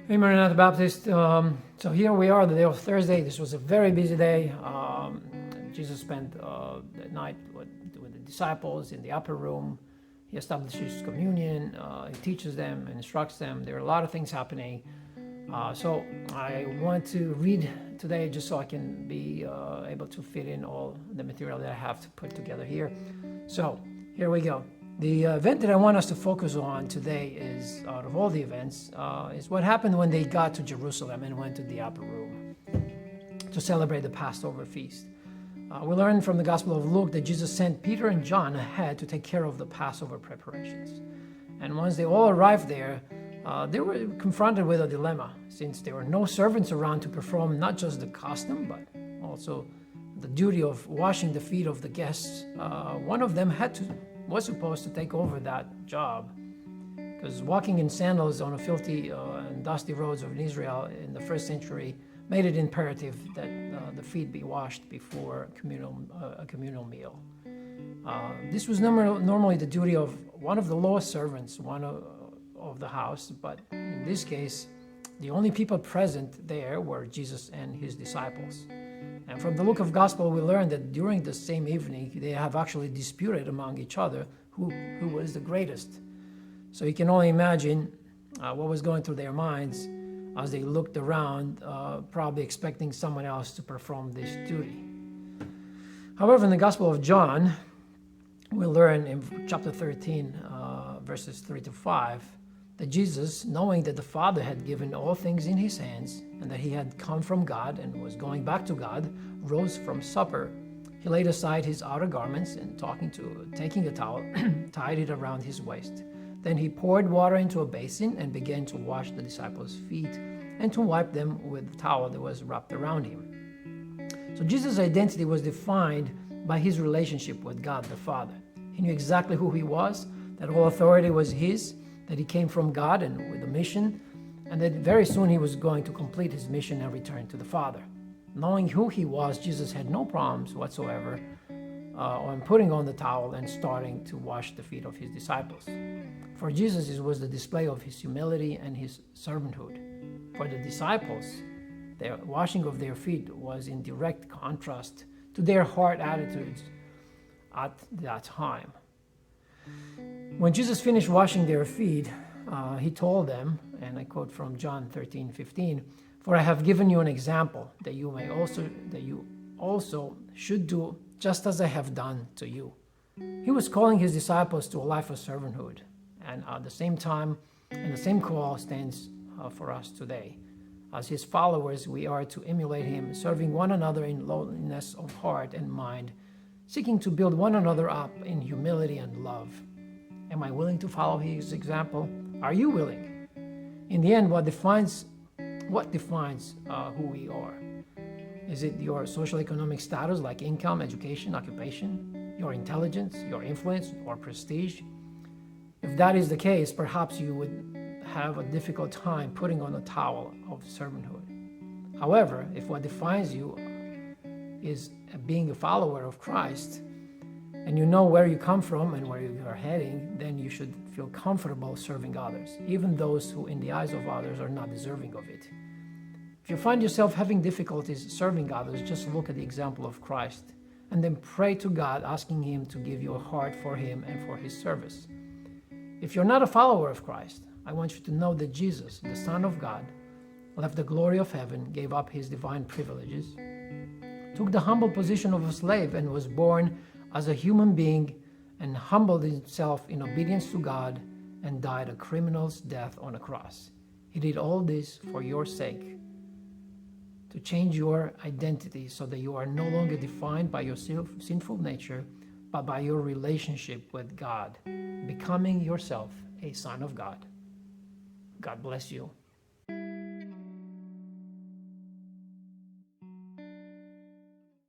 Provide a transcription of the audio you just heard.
Hey, Maranatha Baptist. So here we are, the day of Thursday. This was a very busy day. Jesus spent the night with the disciples in the upper room. He establishes communion. He teaches them, instructs them. There are a lot of things happening. So I want to read today just so I can be able to fit in all the material that I have to put together here. So here we go. The event that I want us to focus on today is, out of all the events, is what happened when they got to Jerusalem and went to the upper room to celebrate the Passover feast. We learn from the Gospel of Luke that Jesus sent Peter and John ahead to take care of the Passover preparations. And once they all arrived there, they were confronted with a dilemma, since there were no servants around to perform not just the custom, but also the duty of washing the feet of the guests. One of them was supposed to take over that job, because walking in sandals on a filthy and dusty roads of Israel in the first century made it imperative that the feet be washed before a communal meal. This was normally the duty of one of the lowest servants, one of the house, but in this case, the only people present there were Jesus and his disciples. And from the Luke of Gospel, we learn that during the same evening, they have actually disputed among each other who was the greatest. So you can only imagine what was going through their minds as they looked around, probably expecting someone else to perform this duty. However, in the Gospel of John, we learn in chapter 13, verses 3 to 5, that Jesus, knowing that the Father had given all things in his hands and that he had come from God and was going back to God, rose from supper. He laid aside his outer garments and taking a towel, tied it around his waist. Then he poured water into a basin and began to wash the disciples' feet and to wipe them with the towel that was wrapped around him. So Jesus' identity was defined by his relationship with God the Father. He knew exactly who he was, that all authority was his, that he came from God and with a mission, and that very soon he was going to complete his mission and return to the Father. Knowing who he was, Jesus had no problems whatsoever on putting on the towel and starting to wash the feet of his disciples. For Jesus, it was the display of his humility and his servanthood. For the disciples, the washing of their feet was in direct contrast to their heart attitudes at that time. When Jesus finished washing their feet, he told them, and I quote from John 13:15, "For I have given you an example that you also should do just as I have done to you." He was calling his disciples to a life of servanthood, and at the same time, and the same call stands for us today. As his followers, we are to emulate him, serving one another in lowliness of heart and mind, seeking to build one another up in humility and love. Am I willing to follow his example? Are you willing? In the end, what defines who we are? Is it your social economic status, like income, education, occupation, your intelligence, your influence, or prestige? If that is the case, perhaps you would have a difficult time putting on a towel of servanthood. However, if what defines you is being a follower of Christ, and you know where you come from and where you are heading, then you should feel comfortable serving others, even those who in the eyes of others are not deserving of it. If you find yourself having difficulties serving others, just look at the example of Christ and then pray to God, asking him to give you a heart for him and for his service. If you're not a follower of Christ, I want you to know that Jesus, the Son of God, left the glory of heaven, gave up his divine privileges, took the humble position of a slave, and was born as a human being and humbled himself in obedience to God and died a criminal's death on a cross. He did all this for your sake, to change your identity so that you are no longer defined by your sinful nature, but by your relationship with God, becoming yourself a son of God. God bless you.